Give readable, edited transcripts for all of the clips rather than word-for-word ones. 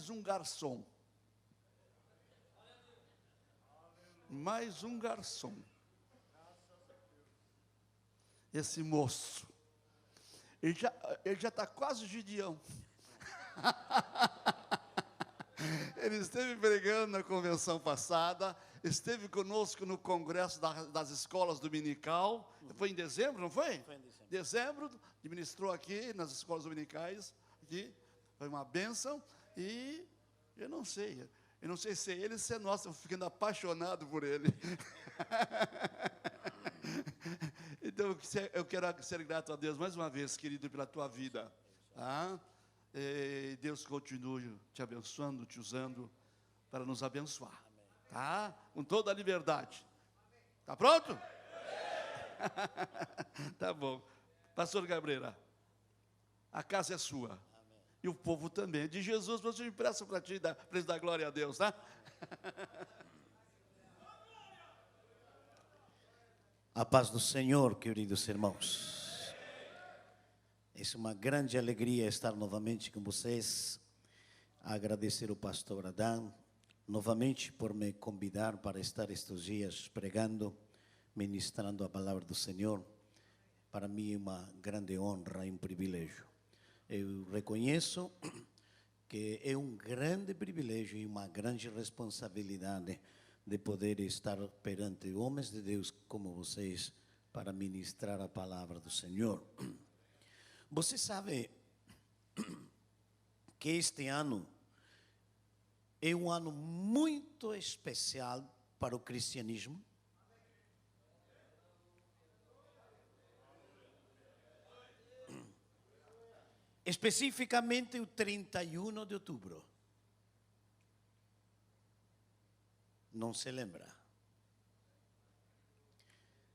mais um garçom. Mais um garçom. Esse moço, ele já está quase Gideão. Ele esteve pregando na convenção passada, esteve conosco no congresso das escolas dominical. Foi em dezembro, não foi? Foi em dezembro. Dezembro, ministrou aqui nas escolas dominicais. Aqui, foi uma bênção. E eu não sei se é ele ou se é nós, estamos ficando apaixonado por ele. Então, eu quero ser grato a Deus mais uma vez, querido, pela tua vida. Tá? E Deus continue te abençoando, te usando para nos abençoar. Tá? Com toda a liberdade. Tá pronto? Tá bom. Pastor Gabriela, a casa é sua. Amém. E o povo também. De Jesus, você me presta para ti, para eles dar glória a Deus, tá? A paz do Senhor, queridos irmãos. É uma grande alegria estar novamente com vocês. Agradecer ao pastor Adão novamente por me convidar para estar estes dias pregando, ministrando a palavra do Senhor. Para mim é uma grande honra e um privilégio. Eu reconheço que é um grande privilégio e uma grande responsabilidade de poder estar perante homens de Deus como vocês para ministrar a palavra do Senhor. Você sabe que este ano é um ano muito especial para o cristianismo? Especificamente o 31 de outubro. Não se lembra?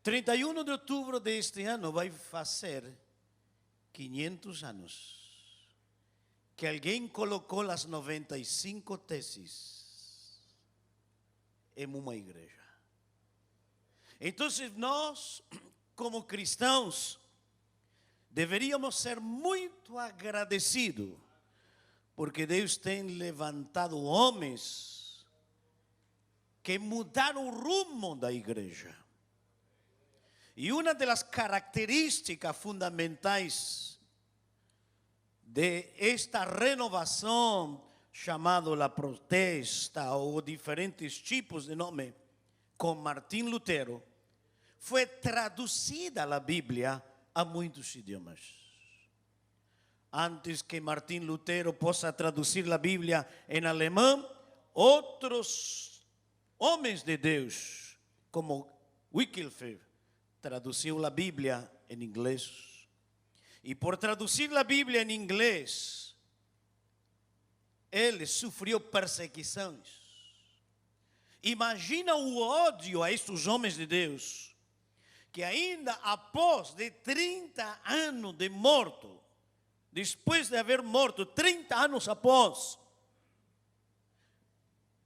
31 de outubro deste ano vai fazer 500 anos que alguém colocou as 95 teses em uma igreja. Então, nós, como cristãos, deveríamos ser muito agradecidos, porque Deus tem levantado homens que mudaram o rumo da igreja. E uma das características fundamentais de esta renovação, chamada a protesta, ou diferentes tipos de nome, com Martim Lutero, foi traduzida a Bíblia a muitos idiomas. Antes que Martim Lutero possa traduzir a Bíblia em alemão, outros homens de Deus, como Wycliffe, traduziu a Bíblia em inglês. E por traduzir a Bíblia em inglês, ele sofreu perseguições. Imagina o ódio a estes homens de Deus, que ainda após de 30 anos de morto, depois de haver morto, 30 anos após,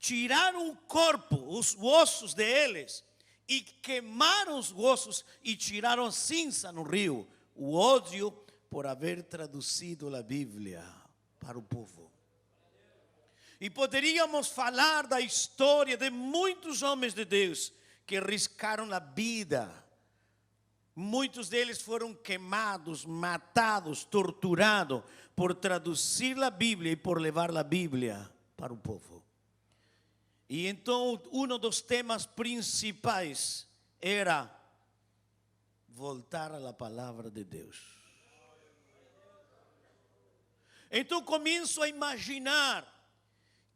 tiraram o corpo, os ossos deles, e queimaram os ossos e tiraram cinza no rio. O ódio por haver traduzido a Bíblia para o povo. E poderíamos falar da história de muitos homens de Deus que arriscaram a vida. Muitos deles foram queimados, matados, torturados por traduzir a Bíblia e por levar a Bíblia para o povo. E então, um dos temas principais era voltar à palavra de Deus. Então, começo a imaginar,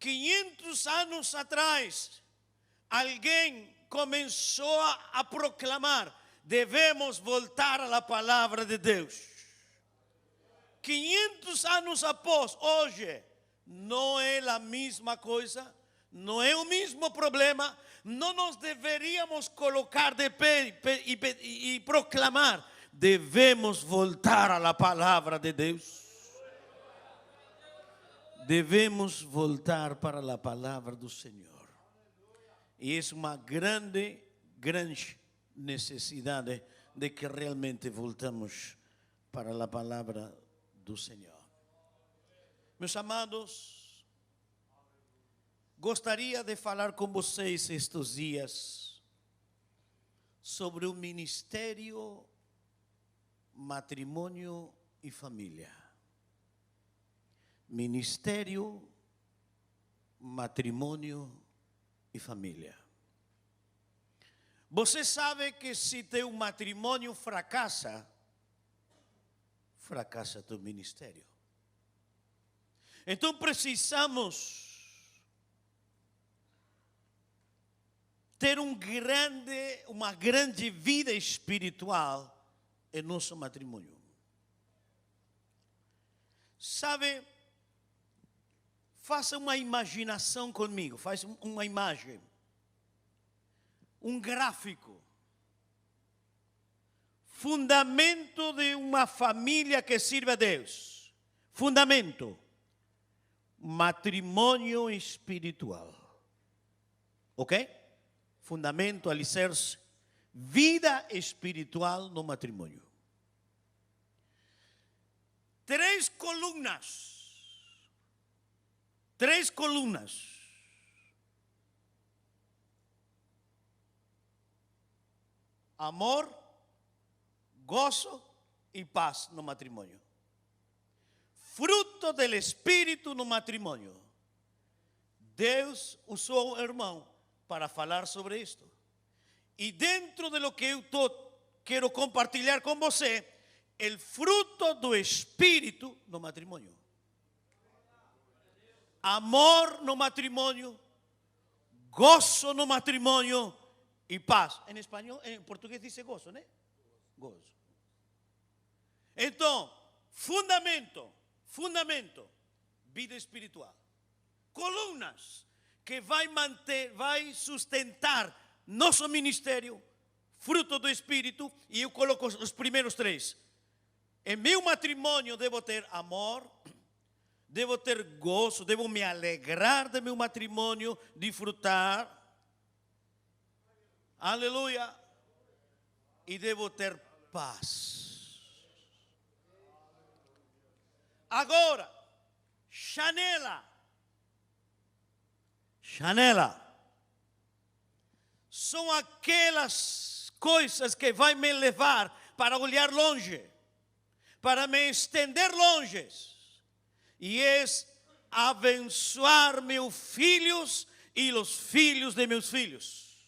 500 anos atrás, alguém começou a proclamar: devemos voltar à palavra de Deus. 500 anos após, hoje, não é a mesma coisa? Não é o mesmo problema? Não nos deveríamos colocar de pé e proclamar: devemos voltar à palavra de Deus? Devemos voltar para a palavra do Senhor. E é uma grande necessidade de que realmente voltamos para a palavra do Senhor. Meus amados, Gostaria de falar com vocês estes dias sobre o ministério, matrimônio e família. Ministério, matrimônio e família. Você sabe que se teu matrimônio fracassa, fracassa teu ministério. Então precisamos ter uma grande vida espiritual em nosso matrimônio. Sabe, faça uma imaginação comigo, faz uma imagem, um gráfico, fundamento de uma família que sirve a Deus, fundamento, matrimônio espiritual, ok? Fundamento, alicerce, vida espiritual no matrimônio. 3 colunas. 3 colunas. Amor, gozo e paz no matrimônio. Fruto do Espírito no matrimônio. Deus usou o irmão para falar sobre isto. E dentro de lo que eu quero compartilhar com você, o fruto do Espírito no matrimônio. Amor no matrimônio, gozo no matrimônio e paz. Em espanhol, em português diz gozo, né? Gozo. Então, fundamento, vida espiritual. Colunas que vai sustentar nosso ministério, fruto do Espírito, e eu coloco os primeiros 3. Em meu matrimônio devo ter amor, devo ter gozo, devo me alegrar de meu matrimônio, disfrutar, aleluia, e devo ter paz. Agora, janela, são aquelas coisas que vai me levar para olhar longe, para me estender longe, e é abençoar meus filhos e os filhos de meus filhos,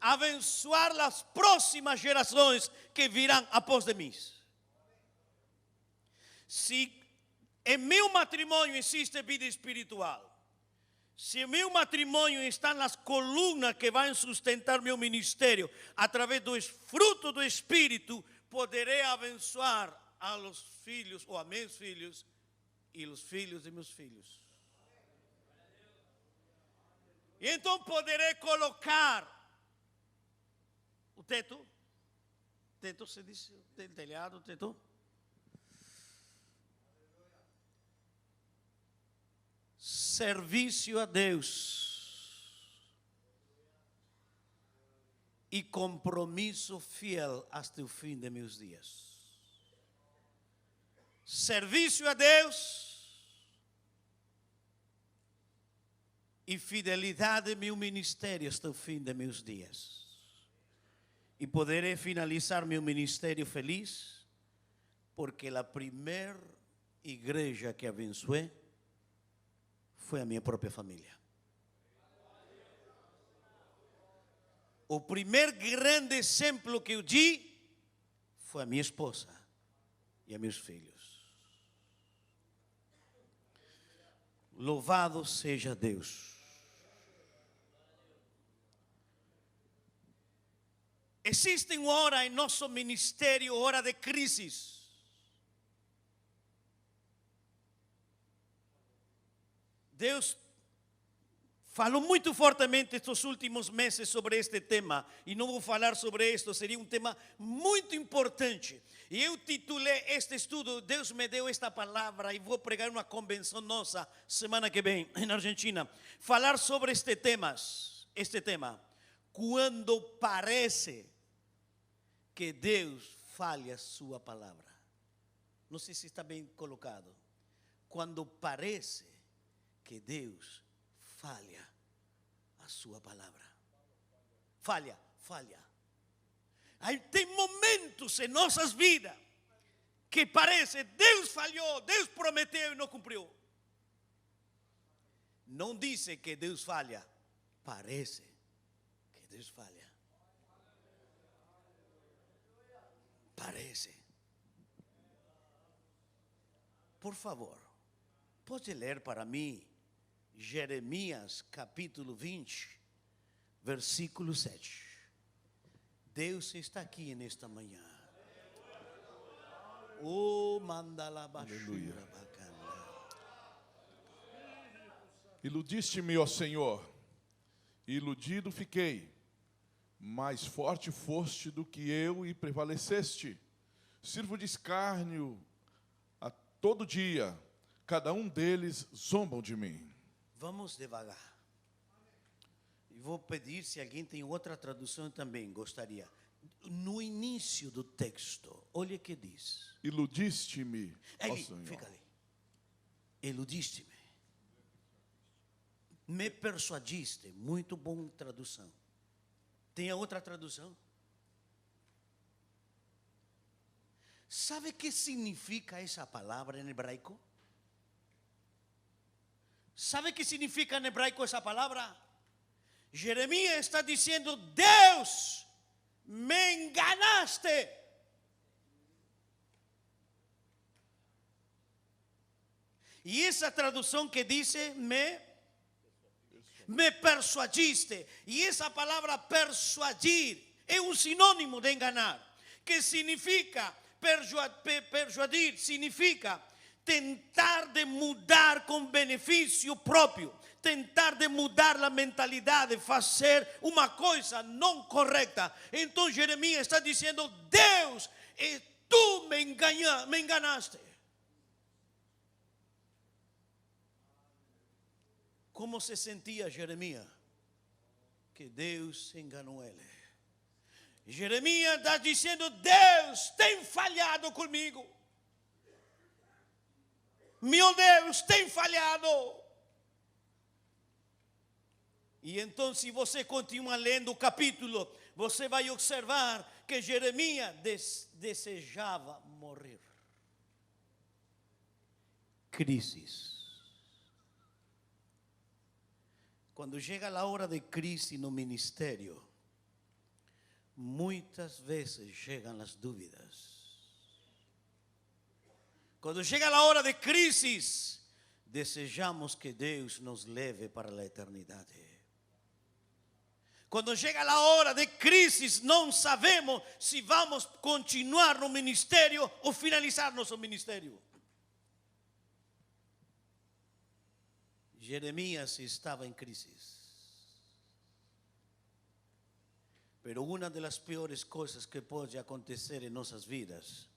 abençoar as próximas gerações que virão após de mim. Se em meu matrimônio existe vida espiritual, se meu matrimônio está nas colunas que vão sustentar meu ministério, através dos frutos do Espírito, poderei abençoar a los filhos, ou a meus filhos, e os filhos de meus filhos. E então poderei colocar o teto se diz, telhado, teto. Serviço a Deus e compromisso fiel até o fim de meus dias. Serviço a Deus e fidelidade ao meu ministério até o fim de meus dias. E poderei finalizar meu ministério feliz, porque a primeira igreja que abençoei foi a minha própria família. O primeiro grande exemplo que eu di foi a minha esposa e a meus filhos. Louvado seja Deus. Existe uma hora em nosso ministério, hora de crises. Deus falou muito fortemente estes últimos meses sobre este tema, e não vou falar sobre isto, seria um tema muito importante. E eu titulei este estudo, Deus me deu esta palavra, e vou pregar uma convenção nossa semana que vem, na Argentina, falar sobre este tema, quando parece que Deus falha a sua palavra. Não sei se está bem colocado. Quando parece que Deus falha a sua palavra. Falha. Aí tem momentos em nossas vidas que parece, Deus falhou, Deus prometeu e não cumpriu. Não dice que Deus falha, parece que Deus falha. Parece. Por favor, pode ler para mim Jeremias capítulo 20, versículo 7. Deus está aqui nesta manhã. Oh, mandala Aleluia. bachura bacana. Iludiste-me, ó Senhor, e iludido fiquei. Mais forte foste do que eu e prevaleceste. Sirvo de escárnio a todo dia. Cada um deles zombam de mim. Vamos devagar. E vou pedir se alguém tem outra tradução também, gostaria. No início do texto, olha o que diz. Iludiste-me, ó Ali, Senhor. fica ali. Iludiste-me. Me persuadiste. Muito boa tradução. Tem a outra tradução? Sabe o que significa essa palavra em hebraico? ¿Sabe o que significa em hebraico essa palavra? Jeremias está dizendo: Deus, me enganaste. E essa tradução que diz me persuadiste. E essa palavra persuadir é um sinônimo de enganar. Que significa persuadir? Significa tentar de mudar com benefício próprio. Tentar de mudar a mentalidade, fazer uma coisa não correta. Então Jeremias está dizendo: Deus, tu me enganaste. Como se sentia Jeremias? Que Deus enganou ele. Jeremias está dizendo: Deus tem falhado comigo. Meu Deus tem falhado. E então, se você continua lendo o capítulo, você vai observar que Jeremias desejava morrer. Crises. Quando chega a hora de crise no ministério, muitas vezes chegam as dúvidas. Quando chega a hora de crises, desejamos que Deus nos leve para a eternidade. Quando chega a hora de crises, não sabemos se vamos continuar no ministério ou finalizar nosso ministério. Jeremias estava em crises. Pero uma das piores coisas que pode acontecer em nossas vidas,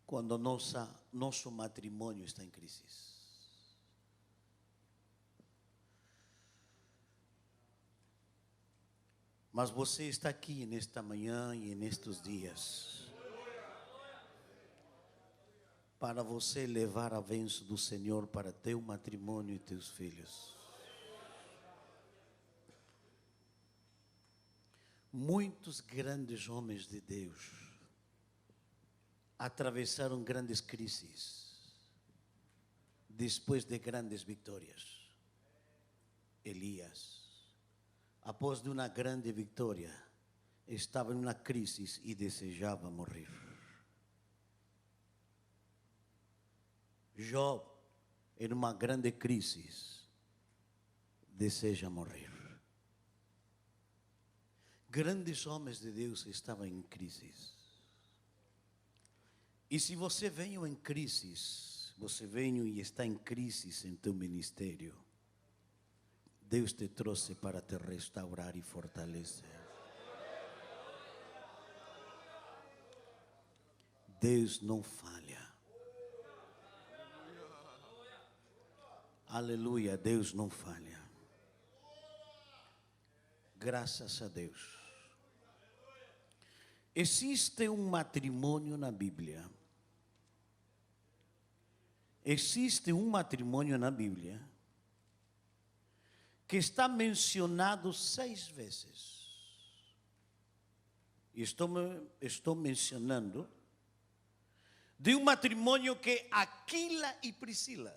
quando nosso matrimônio está em crises. Mas você está aqui nesta manhã e nestes dias para você levar a bênção do Senhor para teu matrimônio e teus filhos. Muitos grandes homens de Deus atravessaram grandes crises depois de grandes vitórias. Elias, após de uma grande vitória, estava em uma crise e desejava morrer. Job, em uma grande crise, deseja morrer. Grandes homens de Deus estavam em crises. E se você veio em crises, você veio e está em crises em teu ministério, Deus te trouxe para te restaurar e fortalecer. Deus não falha. Aleluia, Deus não falha. Graças a Deus. Existe um matrimônio na Bíblia existe um matrimônio na Bíblia que está mencionado 6 vezes. E estou mencionando de um matrimônio que é Aquila e Priscila.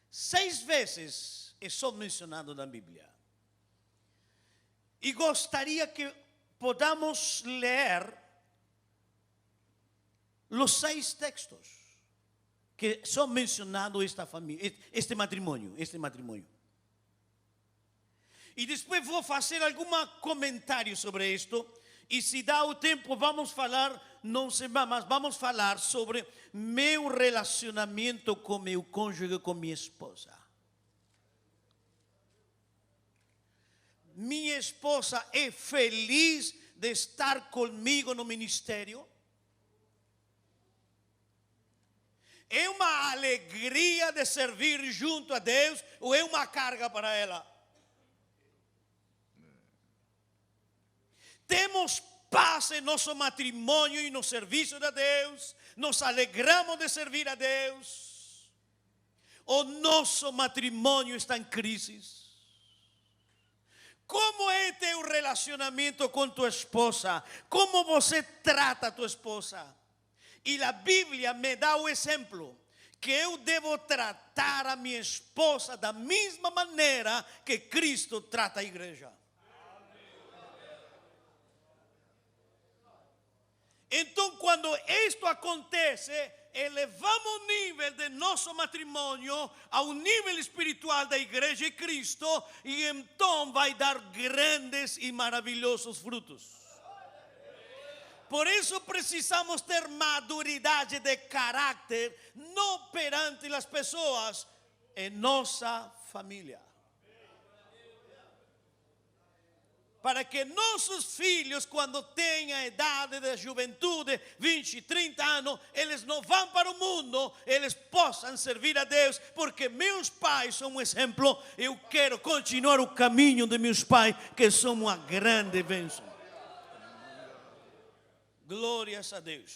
6 vezes é só mencionado na Bíblia. E gostaria que podamos ler os 6 textos que são mencionados esta família, este matrimônio. E depois vou fazer algum comentário sobre isto. E se dá o tempo, vamos falar, não sei mais, vamos falar sobre meu relacionamento com meu cônjuge, com minha esposa. Minha esposa é feliz de estar comigo no ministério. É uma alegria de servir junto a Deus ou é uma carga para ela? Temos paz em nosso matrimônio e no serviço de Deus. Nos alegramos de servir a Deus. O nosso matrimônio está em crise. Como é teu relacionamento com tua esposa? Como você trata a tua esposa? E a Bíblia me dá o exemplo que eu devo tratar a minha esposa da mesma maneira que Cristo trata a igreja. Então, quando isto acontece, elevamos o nível de nosso matrimônio ao nível espiritual da igreja e Cristo, e então vai dar grandes e maravilhosos frutos. Por isso precisamos ter maturidade de caráter, não perante as pessoas, em nossa família. Para que nossos filhos, quando tenham a idade da juventude, 20, 30 anos, eles não vão para o mundo, eles possam servir a Deus, porque meus pais são um exemplo. Eu quero continuar o caminho de meus pais, que são uma grande bênção. Glórias a Deus.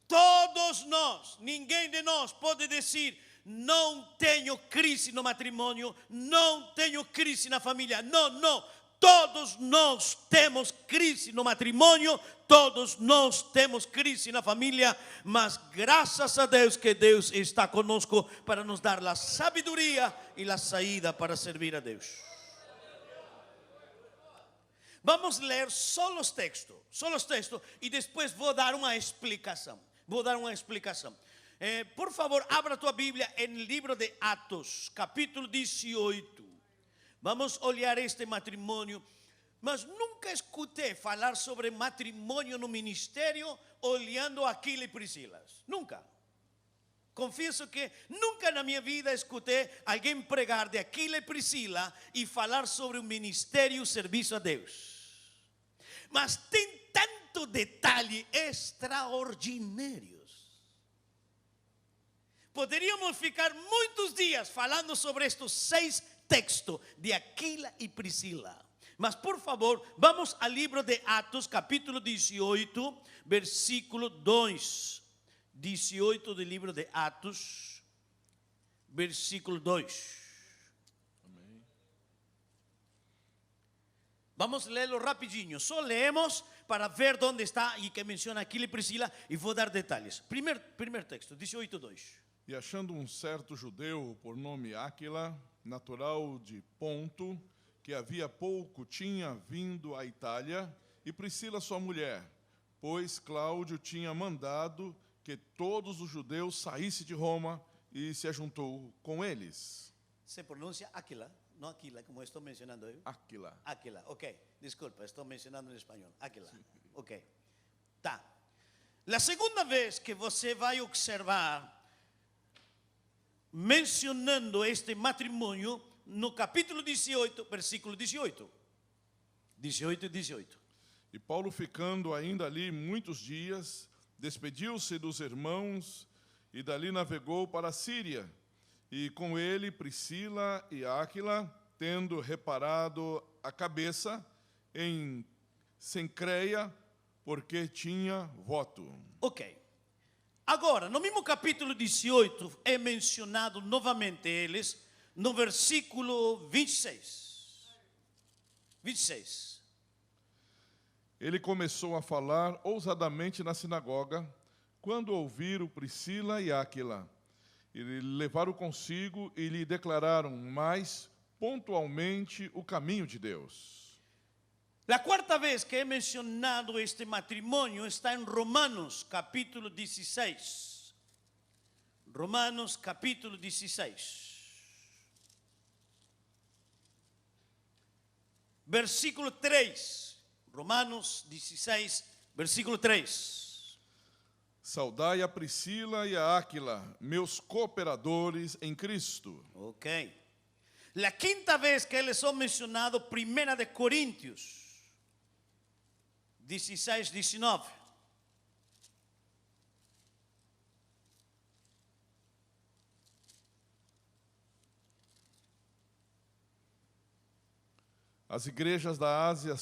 Todos nós, ninguém de nós pode dizer: não tenho crise no matrimônio, não tenho crise na família. Não. Todos nós temos crise no matrimônio, todos nós temos crise na família, mas graças a Deus que Deus está conosco para nos dar a sabedoria e a saída para servir a Deus. Vamos ler só os textos, e depois vou dar uma explicação. Por favor, abra tua Bíblia no livro de Atos, capítulo 18. Vamos olhar este matrimônio, mas nunca escutei falar sobre matrimônio no ministério olhando Aquila e Priscila. Nunca. Confesso que nunca na minha vida escutei alguém pregar de Aquila e Priscila e falar sobre o ministério e o serviço a Deus. Mas tem tanto detalhe extraordinário. Poderíamos ficar muitos dias falando sobre estes 6 textos de Aquila e Priscila. Mas por favor, vamos ao livro de Atos, capítulo 18, versículo 2. 18 do livro de Atos, versículo 2. Amém. Vamos lê-lo rapidinho. Só leemos para ver onde está e que menciona Aquila e Priscila, e vou dar detalhes. Primeiro texto, 18:2. E achando um certo judeu por nome Áquila, natural de Ponto, que havia pouco tinha vindo à Itália, e Priscila sua mulher, pois Cláudio tinha mandado que todos os judeus saíssem de Roma, e se ajuntou com eles. Se pronuncia Aquila, não Aquila, como estou mencionando eu. Áquila. Aquila, ok. Desculpa, estou mencionando em espanhol. Aquila, ok. Tá. A segunda vez que você vai observar mencionando este matrimônio no capítulo 18, versículo 18. 18 e 18. E Paulo, ficando ainda ali muitos dias, despediu-se dos irmãos e dali navegou para a Síria. E com ele Priscila e Áquila, tendo reparado a cabeça em Cencreia, porque tinha voto. Ok. Agora, no mesmo capítulo 18, é mencionado novamente eles, no versículo 26. 26. Ele começou a falar ousadamente na sinagoga, quando ouviram Priscila e Áquila. E levaram consigo e lhe declararam mais pontualmente o caminho de Deus. La quarta vez que é mencionado este matrimônio está em Romanos, capítulo 16. Romanos, capítulo 16. Versículo 3. Romanos 16, versículo 3. Saudai a Priscila e a Áquila, meus cooperadores em Cristo. Ok. La quinta vez que eles são mencionados, 1 de Coríntios 16, 19. As igrejas da Ásia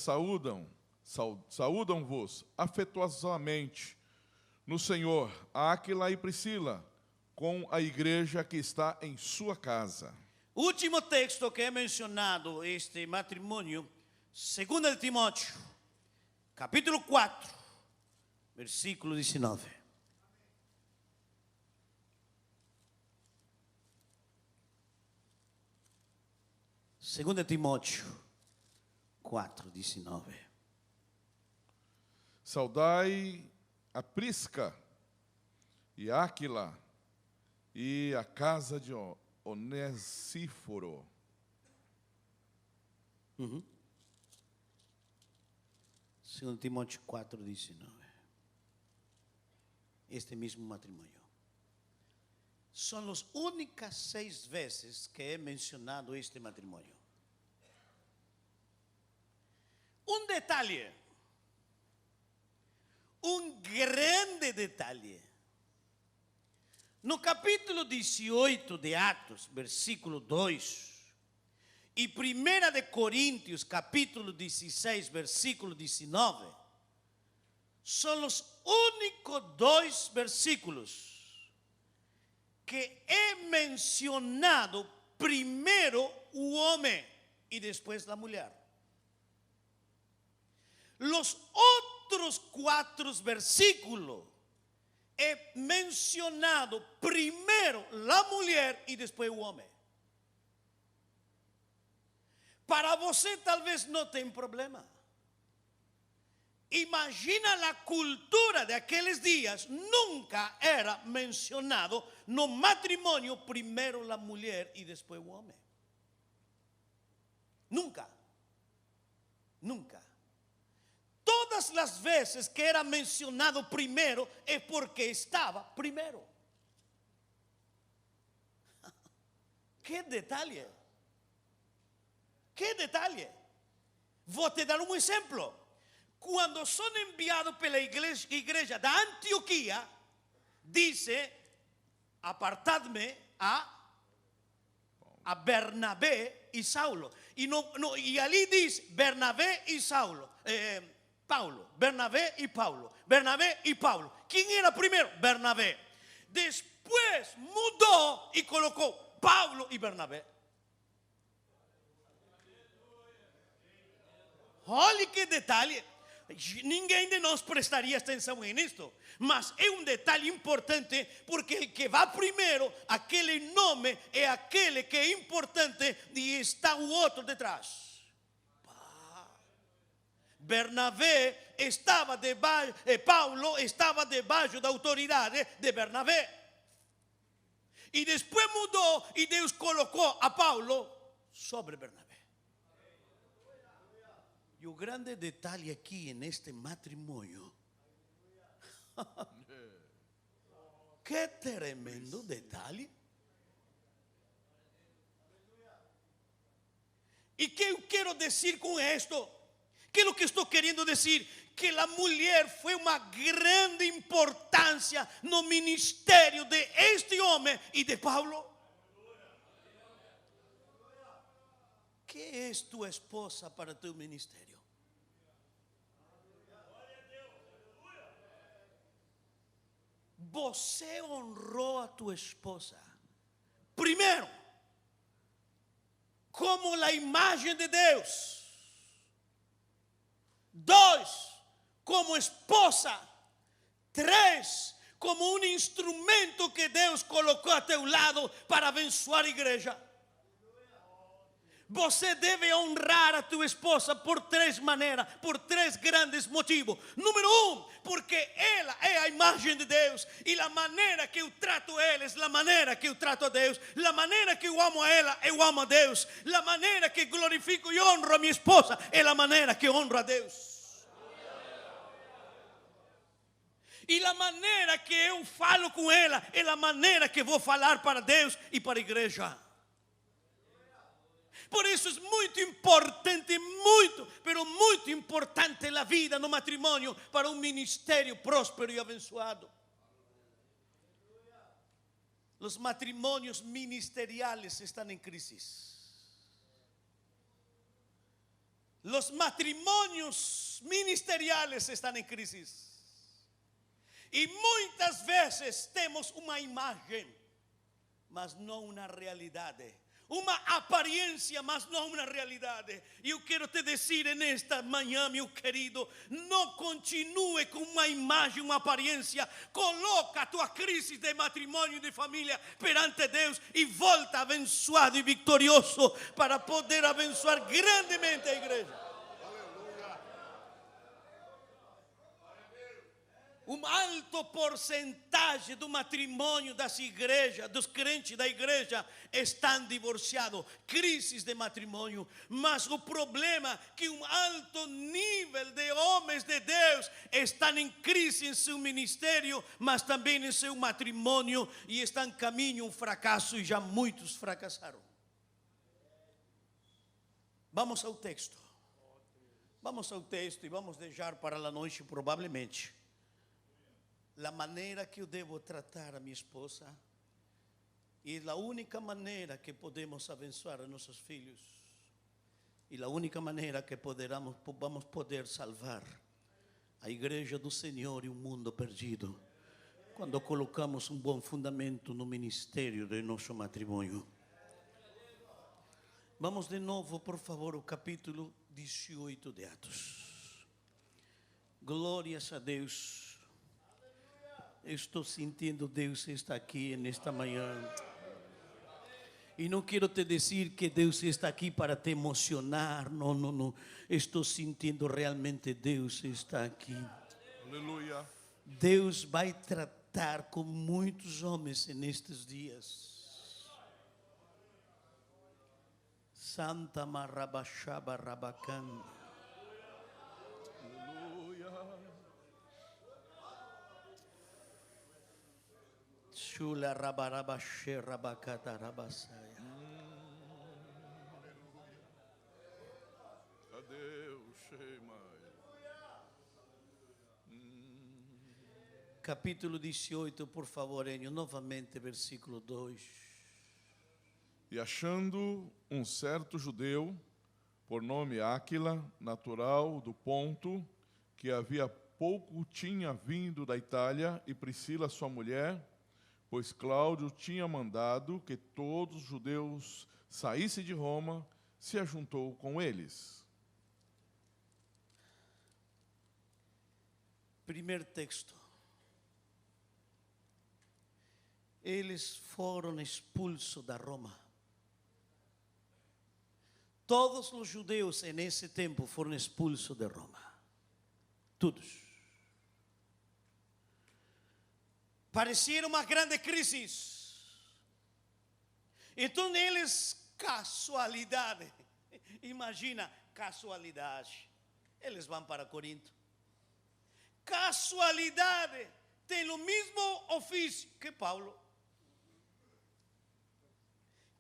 saúdam-vos afetuosamente no Senhor, Áquila e Priscila, com a igreja que está em sua casa. Último texto que é mencionado este matrimônio, 2 de Timóteo, capítulo 4, versículo 19. Segundo Timóteo 4, 19. Saudai a Prisca e Áquila e a casa de Onesíforo. Segundo Timóteo 4, 19. Este mesmo matrimônio. São as únicas 6 vezes que é mencionado este matrimônio. Um detalhe, um grande detalhe. No capítulo 18 de Atos, versículo 2, e 1 de Coríntios, capítulo 16, versículo 19, são os únicos 2 versículos que é mencionado primeiro o homem e depois a mulher. Los outros 4 versículos é mencionado primeiro a mulher e depois o homem. Para você talvez não tenha problema. Imagina a cultura daqueles dias, nunca era mencionado no matrimônio primeiro a mulher e depois o homem. Nunca. Nunca. Todas as vezes que era mencionado primeiro é porque estava primeiro. Que detalhe. Que detalhe. Vou te dar um exemplo. Quando são enviados pela igreja da Antioquia, diz: apartad-me a Bernabé e Saulo. E ali diz Bernabé e Saulo. Paulo, Bernabé e Paulo. Bernabé e Paulo. Quem era primeiro? Bernabé. Depois mudou e colocou Paulo e Bernabé. Olha que detalhe. Ninguém de nós prestaria atenção nisto, mas é um detalhe importante, porque o que vai primeiro, aquele nome é aquele que é importante e está o outro detrás. Bernabé estava debaixo, Paulo estava debaixo da autoridade de Bernabé. E depois mudou e Deus colocou a Paulo sobre Bernabé. E o grande detalhe aqui neste matrimônio, que tremendo detalhe. E que eu quero dizer com isto? Que é o que estou querendo dizer? Que a mulher foi uma grande importância no ministério de este homem e de Paulo. Que é tua esposa para teu ministério? você honrou a tua esposa. Primeiro, como a imagem de Deus. 2, como esposa. 3, como um instrumento que Deus colocou a teu lado para abençoar a igreja. Você deve honrar a tua esposa por 3 maneiras, por 3 grandes motivos. Número 1, porque ela é a imagem de Deus. E a maneira que eu trato ela é a maneira que eu trato a Deus. A maneira que eu amo a ela, eu amo a Deus. A maneira que glorifico e honro a minha esposa é a maneira que honro a Deus. E a maneira que eu falo com ela é a maneira que vou falar para Deus e para a igreja. Por isso é muito importante, muito importante a vida no matrimônio para um ministério próspero e abençoado. Os matrimônios ministeriais estão em crise. Os matrimônios ministeriais estão em crise. E muitas vezes temos uma imagem, mas não uma realidade. Uma aparência, mas não uma realidade. E eu quero te dizer nesta manhã, meu querido, não continue com uma imagem, uma aparência. Coloca a tua crise de matrimônio e de família perante Deus e volta abençoado e vitorioso para poder abençoar grandemente a igreja. Um alto porcentagem do matrimônio das igrejas, dos crentes da igreja, estão divorciados, crises de matrimônio. Mas o problema é que um alto nível de homens de Deus estão em crise em seu ministério, mas também em seu matrimônio, e estão em caminho a um fracasso, e já muitos fracassaram. Vamos ao texto. Vamos ao texto e vamos deixar para a noite, provavelmente, a maneira que eu devo tratar a minha esposa e a única maneira que podemos abençoar a nossos filhos e a única maneira que vamos poder salvar a igreja do Senhor e o mundo perdido quando colocamos um bom fundamento no ministério de nosso matrimônio. Vamos de novo, por favor, ao capítulo 18 de Atos. Glórias a Deus. Estou sentindo Deus está aqui nesta manhã. E não quero te dizer que Deus está aqui para te emocionar. Não. Estou sentindo realmente Deus está aqui. Aleluia. Deus vai tratar com muitos homens nestes dias. Santa Marabachaba Rabacan. Shula rabarabashe rabakata rabasaya. Adeus, Shemai. Capítulo 18, por favor, Enio, novamente, versículo 2. E achando um certo judeu, por nome Áquila, natural do Ponto, que havia pouco tinha vindo da Itália, e Priscila, sua mulher, pois Cláudio tinha mandado que todos os judeus saíssem de Roma, se ajuntou com eles. Primeiro texto. Eles foram expulsos da Roma. Todos os judeus nesse tempo foram expulsos de Roma. Todos. Parecia uma grande crise. Então eles, casualidade, imagina, casualidade, eles vão para Corinto. Casualidade, tem o mesmo ofício que Paulo.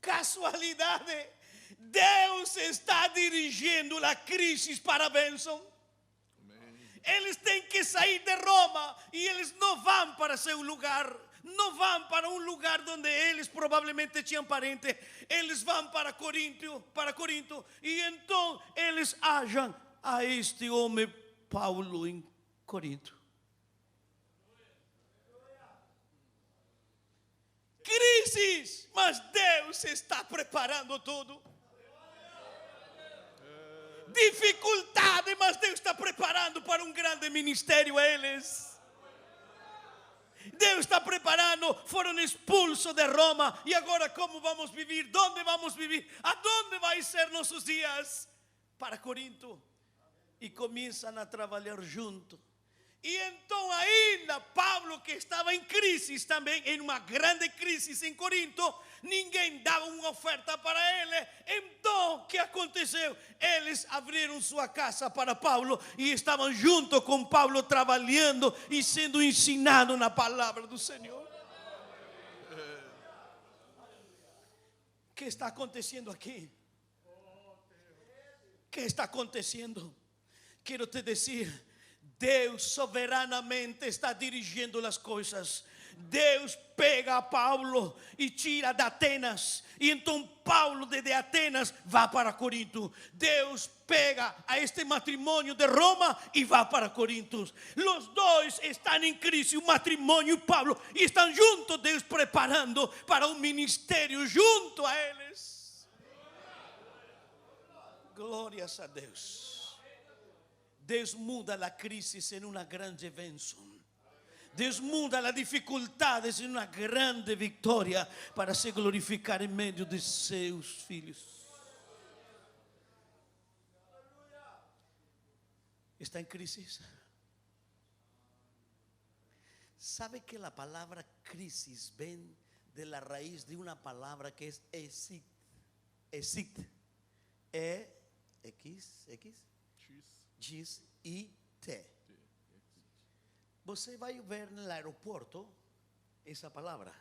Casualidade, Deus está dirigindo a crise para a bênção. Eles têm que sair de Roma e eles não vão para seu lugar, não vão para um lugar onde eles provavelmente tinham parente. Eles vão para Corinto, e então eles acham a este homem Paulo em Corinto. crises, mas Deus está preparando tudo. Dificuldade, mas Deus está preparando para um grande ministério eles. Deus está preparando, foram expulsos de Roma e agora como vamos viver? Onde vamos viver? Aonde vai ser nossos dias? Para Corinto. E começam a trabalhar junto. E então ainda Paulo, que estava em crise também, em uma grande crise em Corinto, ninguém dava uma oferta para ele. Então o que aconteceu? Eles abriram sua casa para Paulo e estavam junto com Paulo trabalhando e sendo ensinado na palavra do Senhor. O que está acontecendo aqui? O que está acontecendo? Quero te dizer, Deus soberanamente está dirigindo as coisas. Deus pega a Paulo e tira de Atenas. E então Paulo de Atenas vai para Corinto. Deus pega a este matrimônio de Roma e vai para Corinto. Os dois estão em crise, o matrimônio e Paulo. E estão juntos, Deus preparando para um ministério junto a eles. Glórias a Deus. Deus muda a crise em uma grande bênção. Deus muda as dificuldades em uma grande vitória para se glorificar em meio de seus filhos. Está em crise? ¿Sabe que la palabra crisis ven de la raíz de una palabra que es exit? Exit. X-I-T. Você vai ver no aeroporto essa palavra.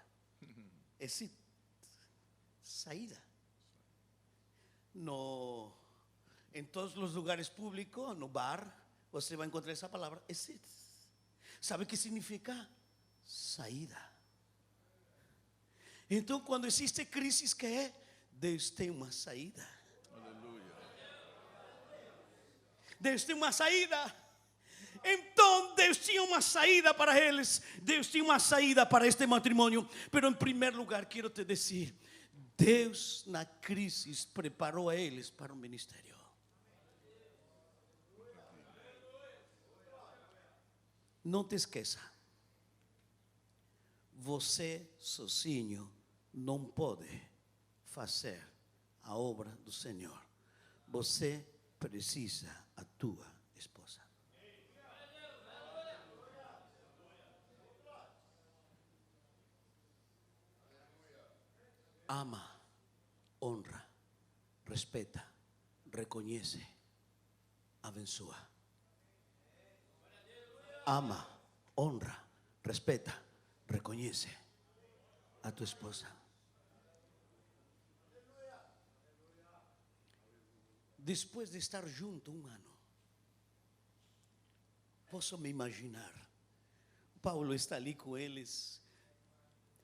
Exit. Saída. Em todos os lugares públicos, no bar, você vai encontrar essa palavra, exit. Sabe o que significa? Saída. Então, quando existe crise, que é? Deus tem uma saída. Deus tem uma saída. Então Deus tinha uma saída para eles. Deus tinha uma saída para este matrimônio. Pero em primeiro lugar quero te dizer, Deus na crise preparou a eles para o ministério. Não te esqueça, você sozinho não pode fazer a obra do Senhor. Você precisa a tua esposa. Ama, honra, respeta, reconhece, abençoa. Ama, honra, respeta, reconhece a tu esposa. Depois de estar junto um ano, posso me imaginar, Paulo está ali com eles.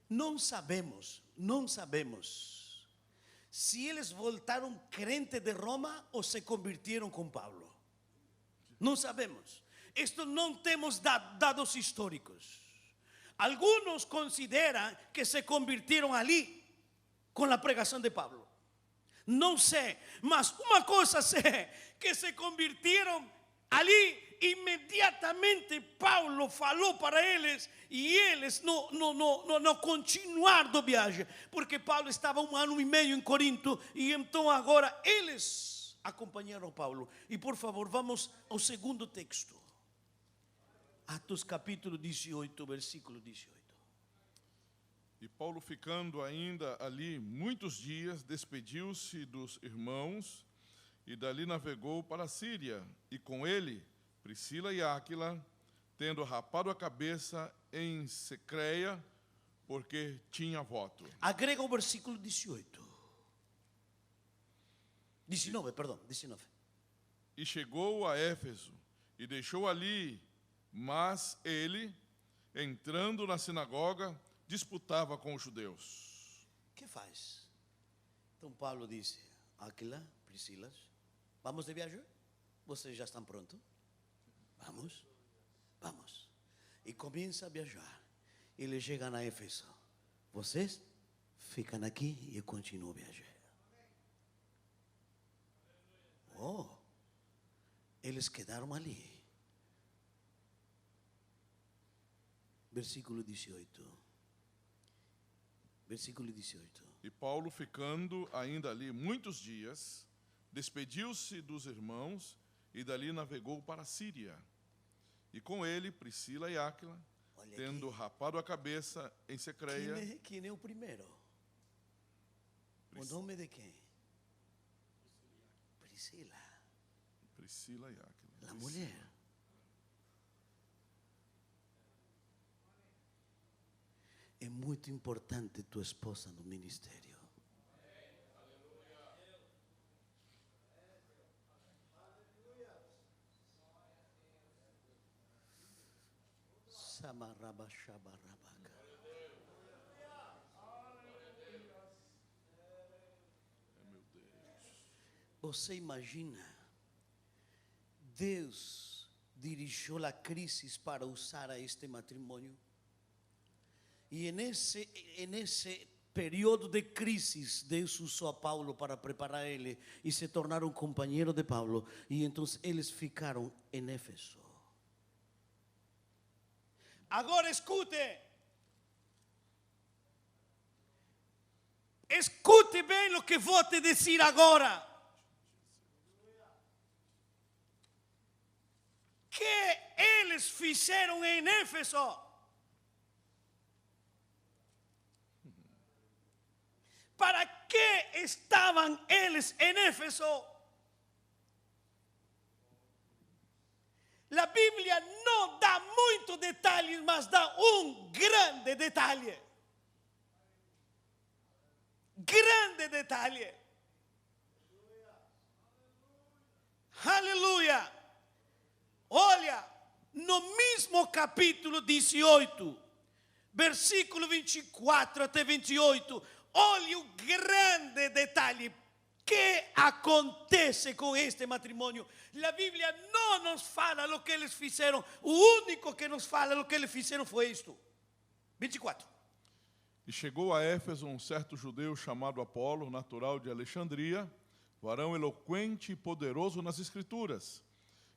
Não sabemos se eles voltaram crente de Roma ou se convirtieron com Paulo. Não sabemos. Isto não temos dados históricos. Alguns consideram que se convirtieron ali com a pregação de Paulo. Não sei, mas uma coisa sei, que se convirtieron ali. Imediatamente Paulo falou para eles e eles não continuaram a viagem, porque Paulo estava um ano e meio em Corinto e então agora eles acompanharam Paulo. E por favor, vamos ao segundo texto, Atos capítulo 18, versículo 18. E Paulo, ficando ainda ali muitos dias, despediu-se dos irmãos e dali navegou para a Síria, e com ele Priscila e Áquila, tendo rapado a cabeça em Secreia, porque tinha voto. Agrega o versículo 19. E chegou a Éfeso, e deixou ali, mas ele, entrando na sinagoga, disputava com os judeus. O que faz? Então Paulo disse, Áquila, Priscila, vamos de viagem? Vocês já estão prontos? Vamos. E começa a viajar. Eles chegam a Éfeso. Vocês ficam aqui e eu continuo a viajar. Oh, eles quedaram ali. Versículo 18. Versículo 18. E Paulo, ficando ainda ali muitos dias, despediu-se dos irmãos e dali navegou para a Síria. E com ele Priscila e Áquila, Olha tendo aqui. rapado a cabeça em Secreia. Quem é o primeiro? O nome de quem? Priscila, Priscila e Áquila. a mulher. É muito importante tua esposa no ministério. Samarabashabarabaca. Você imagina, Deus dirigiu a crise para usar a este matrimônio. E nesse período de crise, Deus usou a Paulo para preparar ele e se tornaram companheiro de Paulo. E então eles ficaram em Éfeso. Agora escute. Escute bem o que vou te dizer agora. Que eles fizeram em Éfeso. ¿Para qué estaban eles en Éfeso? La Biblia no da muitos detalles, mas dá grande detalhe. Grande detalhe. Aleluia. Olha, no mesmo capítulo 18, versículo 24 até 28, olha o grande detalhe. Que acontece com este matrimônio? A Bíblia não nos fala o que eles fizeram. O único que nos fala o que eles fizeram foi isto. 24. E chegou a Éfeso um certo judeu chamado Apolo, natural de Alexandria, varão eloquente e poderoso nas Escrituras.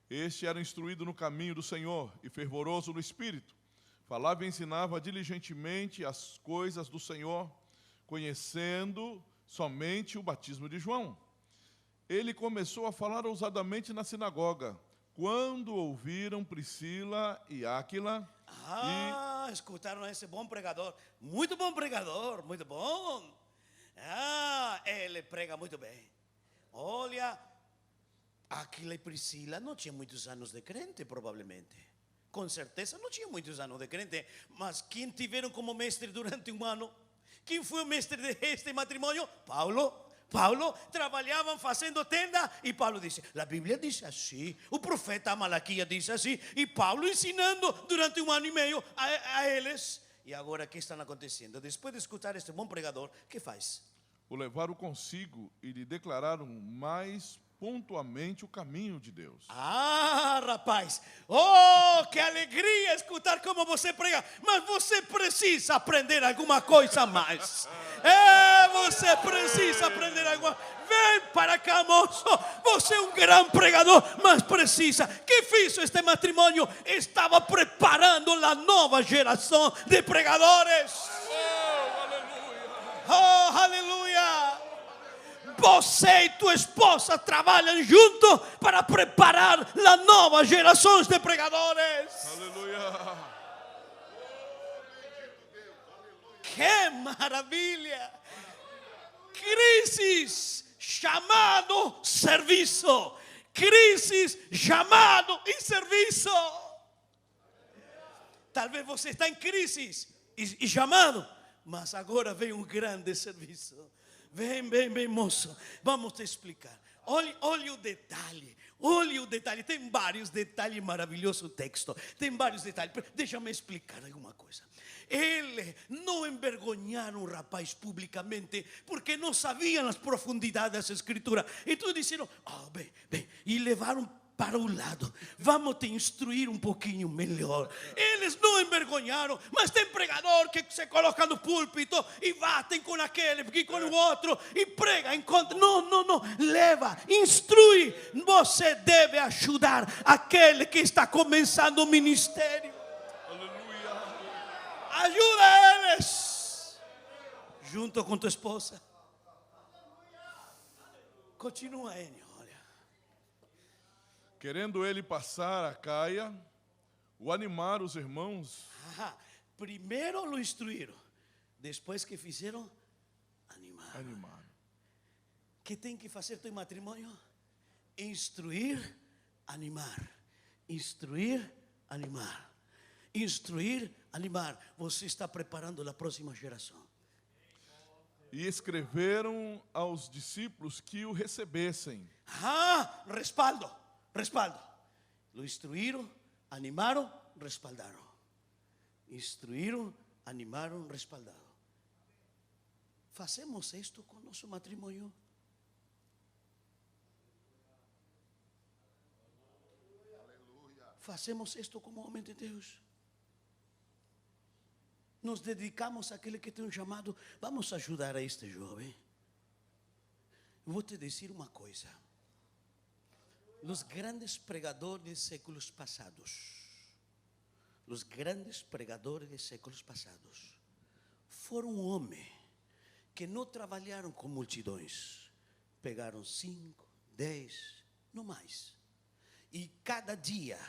Este era instruído no caminho do Senhor e fervoroso no Espírito. Falava e ensinava diligentemente as coisas do Senhor, conhecendo somente o batismo de João. Ele começou a falar ousadamente na sinagoga, quando ouviram Priscila e Áquila. Escutaram esse bom pregador. Muito bom pregador, muito bom. Ele prega muito bem. Olha, Áquila e Priscila não tinham muitos anos de crente, provavelmente. Com certeza não tinham muitos anos de crente. Mas quem tiveram como mestre durante um ano? Quem foi o mestre deste matrimônio? Paulo. Trabalhavam fazendo tenda e Paulo disse, a Bíblia diz assim, o profeta Malaquias diz assim, e Paulo ensinando durante um ano e meio a eles. E agora o que está acontecendo? Depois de escutar este bom pregador, o que faz? O levaram consigo e lhe declararam mais pontualmente o caminho de Deus. Rapaz, que alegria escutar como você prega, mas você precisa aprender alguma coisa a mais. Você precisa aprender alguma coisa. Vem para cá, moço. Você é um grande pregador, mas precisa. Que fez este matrimônio? Estava preparando a nova geração de pregadores. Aleluia. Você e tua esposa trabalham junto para preparar a nova geração de pregadores. Aleluia. Que maravilha. Crises, chamado, serviço. Crises, chamado e serviço. Talvez você está em crises e chamado, mas agora vem um grande serviço. Vem, moço. Vamos te explicar. Olha o detalhe. Tem vários detalhes maravilhosos no texto. Tem vários detalhes. Deixa-me explicar alguma coisa. Ele não envergonharam o rapaz publicamente, porque não sabiam as profundidades da Escritura. Então disseram, bem. E levaram para o lado, vamos te instruir um pouquinho melhor. Eles não envergonharam, mas tem pregador que se coloca no púlpito e batem com aquele, e com o outro, e prega em contra. Não, leva, instrui. Você deve ajudar aquele que está começando o ministério. Aleluia. Ajuda eles, junto com tua esposa. Continua, Enio. Querendo ele passar a Caia, o animar os irmãos. Primeiro lo instruíram, depois que fizeram, animaram. O que tem que fazer teu matrimônio? Instruir, animar. Instruir, animar. Instruir, animar. Você está preparando a próxima geração. E escreveram aos discípulos que o recebessem. Respaldo. Lo instruíram, animaram, respaldaram. Instruíram, animaram, respaldaram. Fazemos isto com nosso matrimônio? Fazemos isto como homem de Deus? Nos dedicamos àquele que tem um chamado. Vamos ajudar a este jovem. Vou te dizer uma coisa. Os grandes pregadores de séculos passados, foram homens que não trabalharam com multidões, pegaram 5, 10, não mais, e cada dia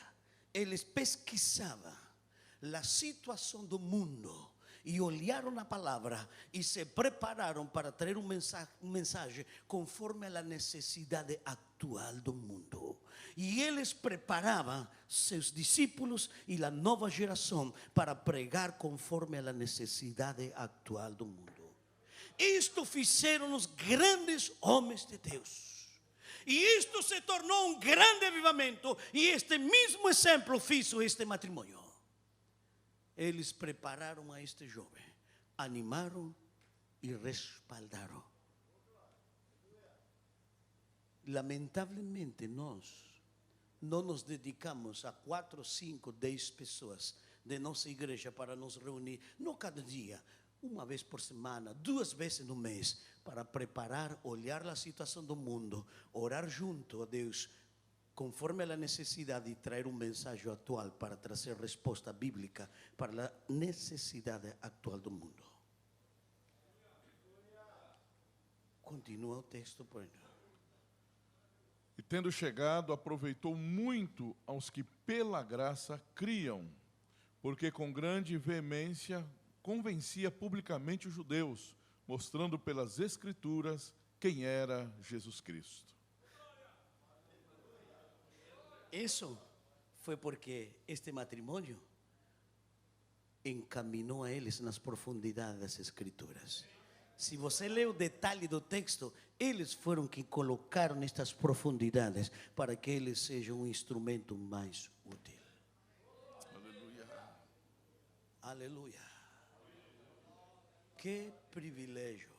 eles pesquisavam a situação do mundo e olharam a palavra e se prepararam para trazer uma mensagem conforme a necessidade atual do mundo. E eles preparavam seus discípulos e a nova geração para pregar conforme a necessidade atual do mundo. Isto fizeram os grandes homens de Deus. E isto se tornou um grande avivamento. E este mesmo exemplo fez este matrimônio. Eles prepararam a este jovem, animaram e respaldaram. Lamentavelmente, nós não nos dedicamos a 4, 5, 10 pessoas de nossa igreja para nos reunir, não cada dia, uma vez por semana, 2 vezes no mês, para preparar, olhar a situação do mundo, orar junto a Deus, conforme a necessidade de trazer mensagem atual para trazer resposta bíblica para a necessidade atual do mundo. Continua o texto, por exemplo. E tendo chegado, aproveitou muito aos que pela graça criam, porque com grande veemência convencia publicamente os judeus, mostrando pelas Escrituras quem era Jesus Cristo. Isso foi porque este matrimônio encaminhou a eles nas profundidades das Escrituras. Se você lê o detalhe do texto, eles foram que colocaram nestas profundidades para que eles sejam um instrumento mais útil. Aleluia. Aleluia. Que privilégio.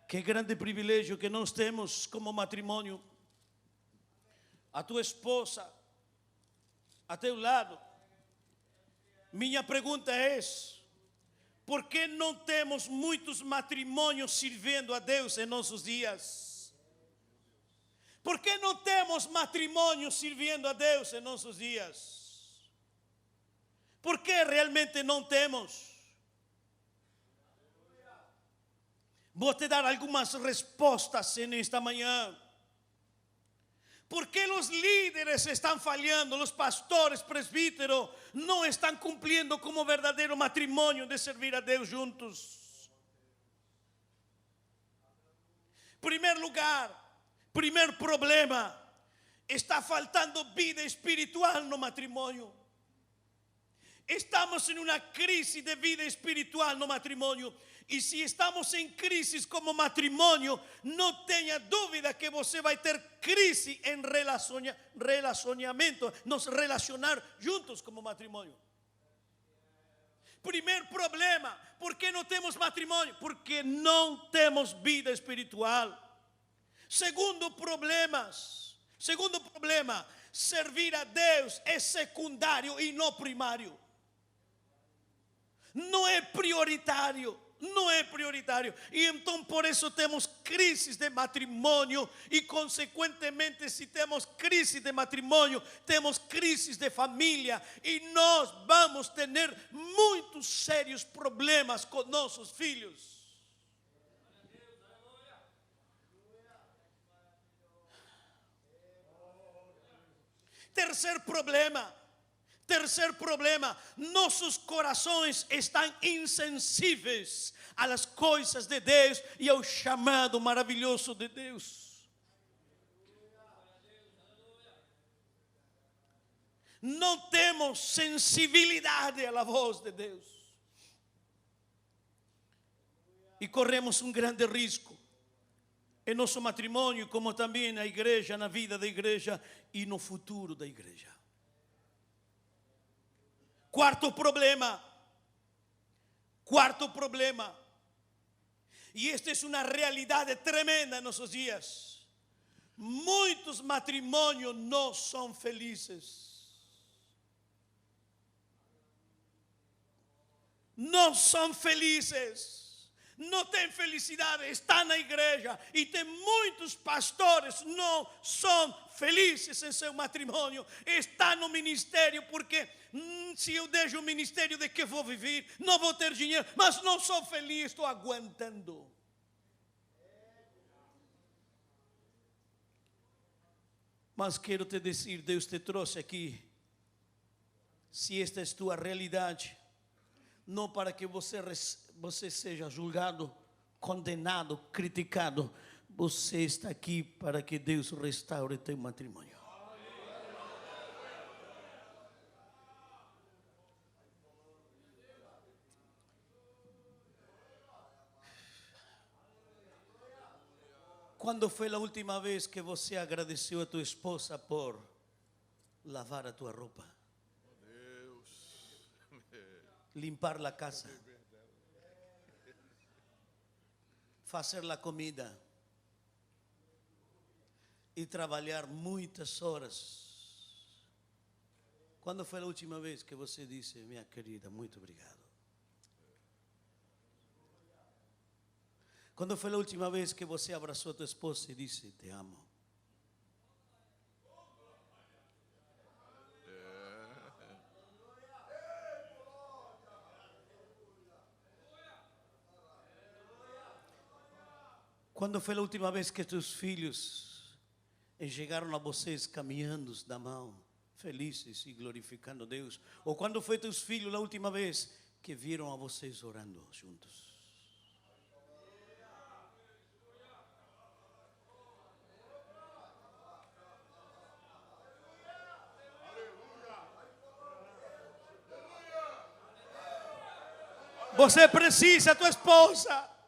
Que grande privilégio que nós temos como matrimônio. A tua esposa a teu lado. Minha pergunta é: por que não temos muitos matrimônios servindo a Deus em nossos dias? Por que não temos matrimônios servindo a Deus em nossos dias? Por que realmente não temos? Vou te dar algumas respostas nesta manhã. ¿Por qué los líderes están fallando? Los pastores, presbíteros, no están cumpliendo como verdadero matrimonio de servir a Dios juntos. Primer lugar, primer problema, está faltando vida espiritual no matrimonio. Estamos en una crisis de vida espiritual no matrimonio. E se estamos em crise como matrimônio, não tenha dúvida que você vai ter crise em relacionamento, nos relacionar juntos como matrimônio. Primeiro problema, por que não temos matrimônio? Porque não temos vida espiritual. Segundo problema, Segundo problema, servir a Deus é secundário e não primário. Não é prioritário. Não é prioritário. E então por isso temos crises de matrimônio. E consequentemente, se temos crise de matrimônio, temos crises de família. E nós vamos ter muitos sérios problemas com nossos filhos. Terceiro problema, nossos corações estão insensíveis às coisas de Deus e ao chamado maravilhoso de Deus. Não temos sensibilidade à voz de Deus. E corremos um grande risco em nosso matrimônio, como também na igreja, na vida da igreja e no futuro da igreja. Quarto problema, e esta é uma realidade tremenda em nossos dias. Muitos matrimônios não são felizes. Não são felizes. Não tem felicidade, está na igreja e tem muitos pastores não são felizes em seu matrimônio, está no ministério porque se eu deixo o ministério, de que vou viver? Não vou ter dinheiro, mas não sou feliz, estou aguentando. Mas quero te dizer, Deus te trouxe aqui, se esta é tua realidade, não para que você seja julgado, condenado, criticado. Você está aqui para que Deus restaure teu matrimônio. Quando foi a última vez que você agradeceu a tua esposa por lavar a tua roupa? Limpar a casa, fazer a comida e trabalhar muitas horas. Quando foi a última vez que você disse, minha querida, muito obrigado? Quando foi a última vez que você abraçou a tua esposa e disse, te amo? Quando foi a última vez que teus filhos chegaram a vocês caminhando da mão, felizes e glorificando a Deus? Ou quando foi teus filhos a última vez que viram a vocês orando juntos? Você precisa, tua esposa.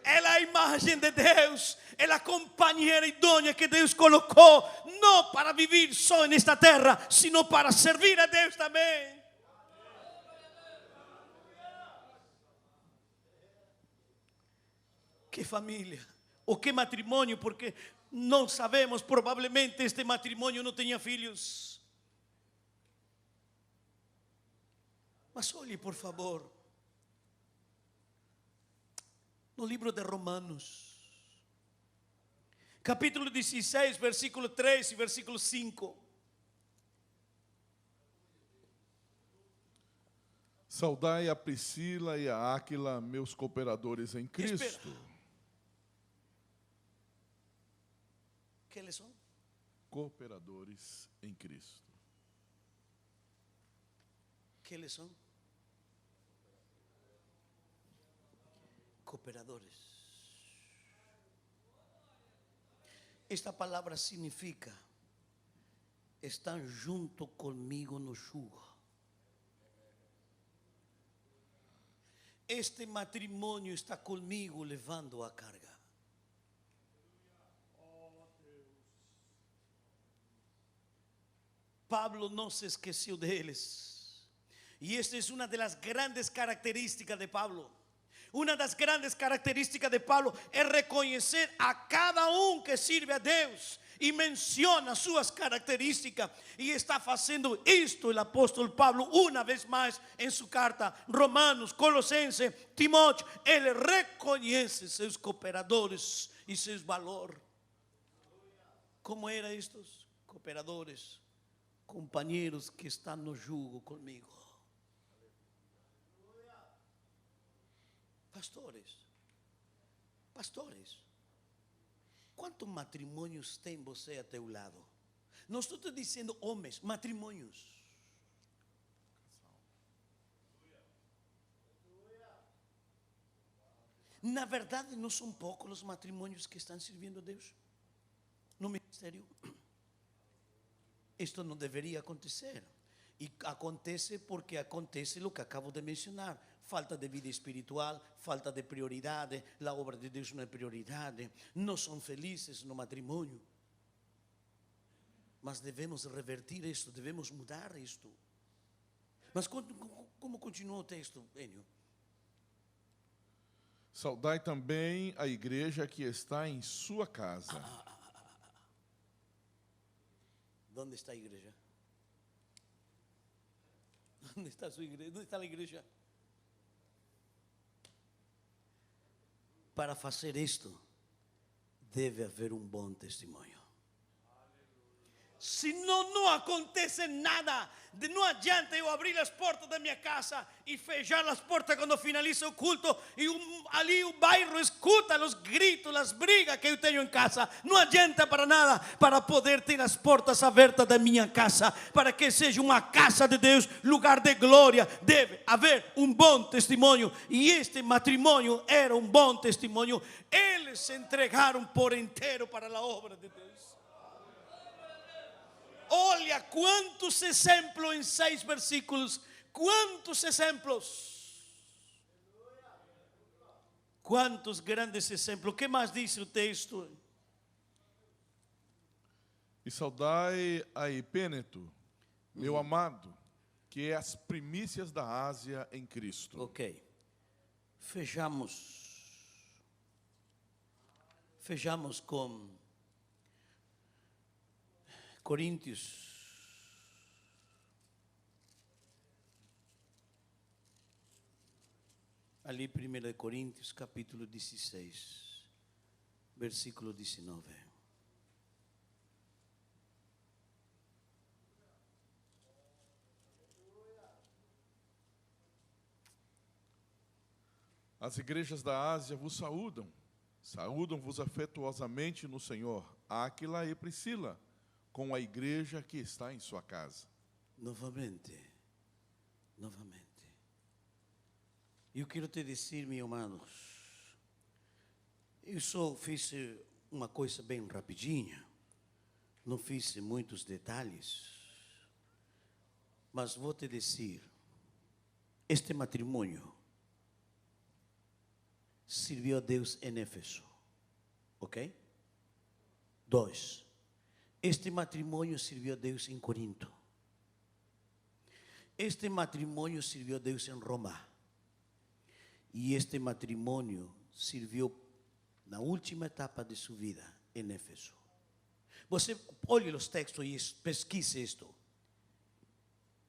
Ela é a imagem de Deus, ela é a companheira idônea que Deus colocou, não para viver só nesta terra, sino para servir a Deus também. Que família, ou que matrimônio, porque não sabemos, provavelmente este matrimônio não tinha filhos. Mas olhe, por favor, no livro de Romanos, capítulo 16, versículo 3 e versículo 5. Saudai a Priscila e a Áquila, meus cooperadores em Cristo. Espera. Que eles são? Cooperadores em Cristo. Que eles são? Cooperadores. Esta palavra significa estão junto comigo no jugo. Este matrimônio está comigo levando a carga. Pablo não se esqueceu deles. E esta é uma das grandes características de Pablo. Uma das grandes características de Pablo é reconhecer a cada um que sirve a Deus e menciona suas características, e está fazendo isto o apóstolo Pablo uma vez mais em sua carta, Romanos, Colossenses, Timóteo. Ele reconhece seus cooperadores e seus valores. Como eram estes cooperadores? Companheiros que estão no jugo comigo. Pastores, quantos matrimônios tem você a teu lado? Não estou te dizendo homens, matrimônios. Na verdade, não são poucos os matrimônios que estão servindo a Deus no ministério. Isto não deveria acontecer. E acontece porque acontece o que acabo de mencionar. Falta de vida espiritual, falta de prioridade, a obra de Deus não é prioridade, não são felizes no matrimônio. Mas devemos revertir isto, devemos mudar isto. Mas como continua o texto, Enio? Saudai também a igreja que está em sua casa. Onde está a igreja? Onde está a sua igreja? Onde está a igreja? Para fazer isto, deve haver um bom testemunho. Senão não acontece nada. Não adianta eu abrir as portas da minha casa e fechar as portas quando finaliza o culto e ali o bairro escuta os gritos, as brigas que eu tenho em casa. Não adianta para nada para poder ter as portas abertas da minha casa, para que seja uma casa de Deus, lugar de glória. Deve haver um bom testemunho, e este matrimônio era um bom testemunho. Eles se entregaram por inteiro para a obra de Deus. Olha quantos exemplos em 6 versículos. Quantos exemplos. Quantos grandes exemplos. O que mais diz o texto? E saudai a Epêneto, meu amado, que é as primícias da Ásia em Cristo. Ok. Fechamos com Coríntios. Ali 1 Coríntios, capítulo 16, versículo 19. As igrejas da Ásia vos saúdam. Saúdam-vos afetuosamente no Senhor, Áquila e Priscila, com a igreja que está em sua casa. Novamente. Eu quero te dizer, meus irmãos, eu só fiz uma coisa bem rapidinha, não fiz muitos detalhes, mas vou te dizer, este matrimônio serviu a Deus em Éfeso, ok? 2. Este matrimônio serviu a Deus em Corinto. Este matrimônio serviu a Deus em Roma. E este matrimônio serviu na última etapa de sua vida em Éfeso. Você olhe os textos e pesquise isto.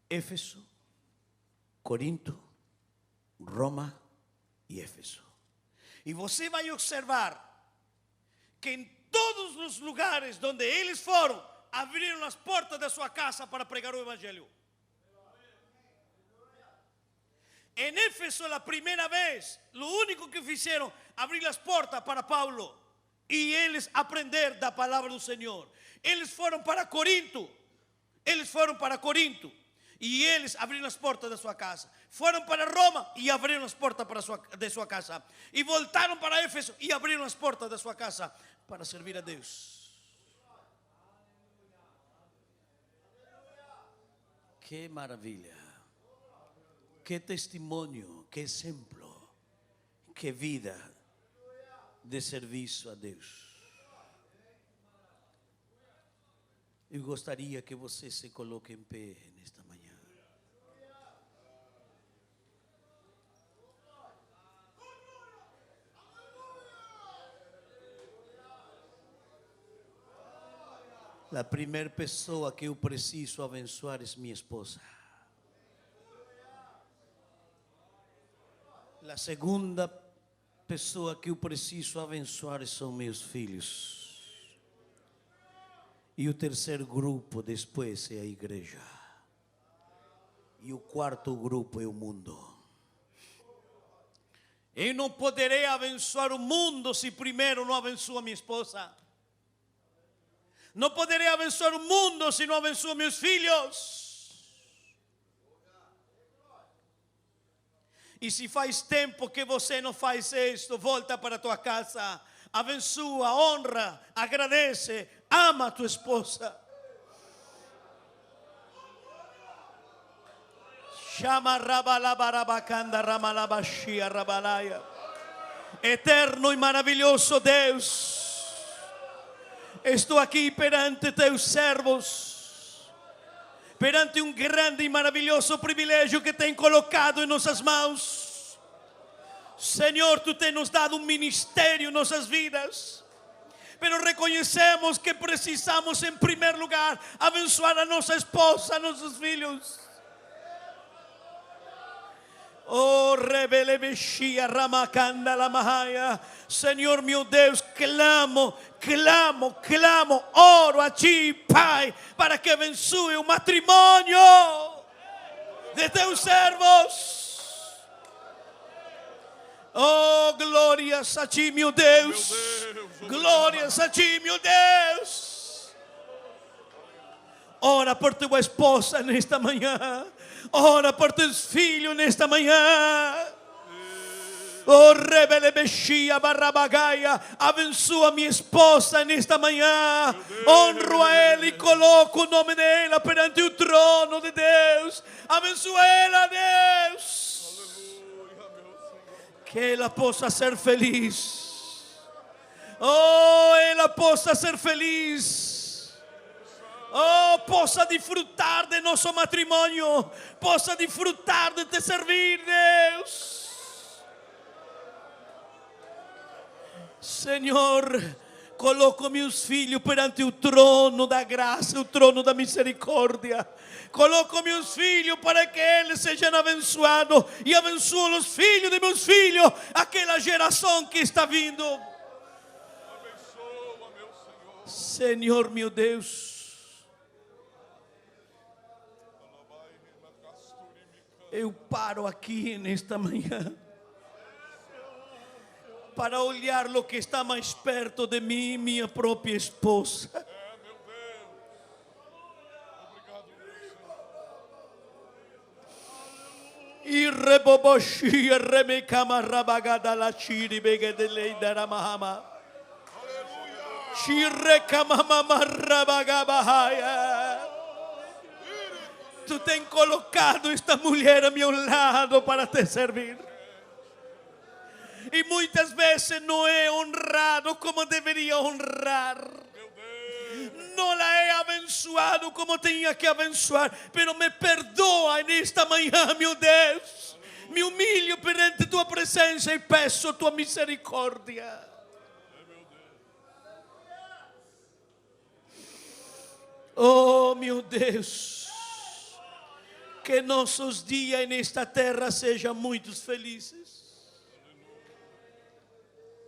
Éfeso, Corinto, Roma e Éfeso. E você vai observar que em todos os lugares onde eles foram, abriram as portas de sua casa para pregar o evangelho. Em Éfeso, a primeira vez, o único que fizeram, abrir as portas para Paulo e eles aprender da palavra do Senhor. Eles foram para Corinto. E eles abriram as portas de sua casa. Foram para Roma e abriram as portas de sua casa. E voltaram para Éfeso e abriram as portas de sua casa para servir a Deus. Que maravilha. Que testemunho, que exemplo, que vida de serviço a Deus. Eu gostaria que você se coloque em pé nesta manhã. A primeira pessoa que eu preciso abençoar é minha esposa. A segunda pessoa que eu preciso abençoar são meus filhos. E o terceiro grupo depois é a igreja. E o quarto grupo é o mundo. Eu não poderei abençoar o mundo se primeiro não abençoo a minha esposa. Não poderei abençoar o mundo se não abençoo meus filhos. E se faz tempo que você não faz isto, volta para a tua casa, abençoa, honra, agradece, ama a tua esposa. Chama rabalabarabacanda ramalabashia rabalaya. Eterno e maravilhoso Deus, estou aqui perante teus servos, perante um grande e maravilhoso privilégio que tem colocado em nossas mãos. Senhor, tu tens nos dado um ministério em nossas vidas, pero reconhecemos que precisamos, em primeiro lugar, abençoar a nossa esposa, nossos filhos. Oh, rebele mexia, ramacanda la mahaya. Senhor meu Deus, clamo, oro a ti, Pai, para que abençoe o matrimônio de teus servos. Oh, glórias a ti, meu Deus. Glórias a ti, meu Deus. Ora por tua esposa nesta manhã. Ora por teus filhos nesta manhã. Oh, rebele mexia, barrabagaia. Abençoa minha esposa nesta manhã. Honro a ela e coloco o nome dela perante o trono de Deus. Abençoa ela, Deus. Que ela possa ser feliz. Oh, ela possa ser feliz. Oh, possa desfrutar de nosso matrimônio, possa desfrutar de te servir, Deus. Senhor, coloco meus filhos perante o trono da graça, o trono da misericórdia. Coloco meus filhos para que eles sejam abençoados e abençoo os filhos de meus filhos, aquela geração que está vindo. Abençoa, meu Senhor. Senhor, meu Deus. Eu paro aqui nesta manhã para olhar o que está mais perto de mim, minha própria esposa. Meu Deus. Obrigado, meu Senhor. E reboboshia remekama rabagada la chiri begedeleida ramahama. Shirekama mama rabagabahaya. Tu tens colocado esta mulher a meu lado para te servir. E muitas vezes não é honrado como deveria honrar. Não la é abençoado como tinha que abençoar. Pero me perdoa nesta manhã, meu Deus. Me humilho perante tua presença e peço tua misericórdia. Oh, meu Deus. Que nossos dias nesta terra sejam muito felizes.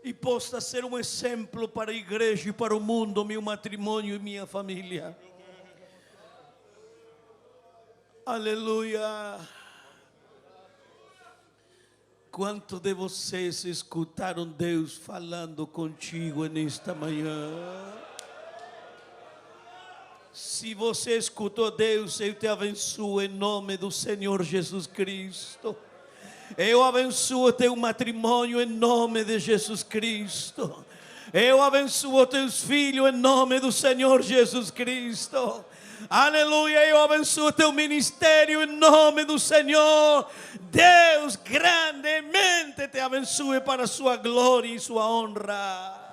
E possa ser um exemplo para a igreja e para o mundo, meu matrimônio e minha família. Aleluia. Quanto de vocês escutaram Deus falando contigo nesta manhã? Se você escutou Deus, eu te abençoo em nome do Senhor Jesus Cristo. Eu abençoo teu matrimônio em nome de Jesus Cristo. Eu abençoo teus filhos em nome do Senhor Jesus Cristo. Aleluia, eu abençoo teu ministério em nome do Senhor. Deus grandemente te abençoe para a sua glória e sua honra.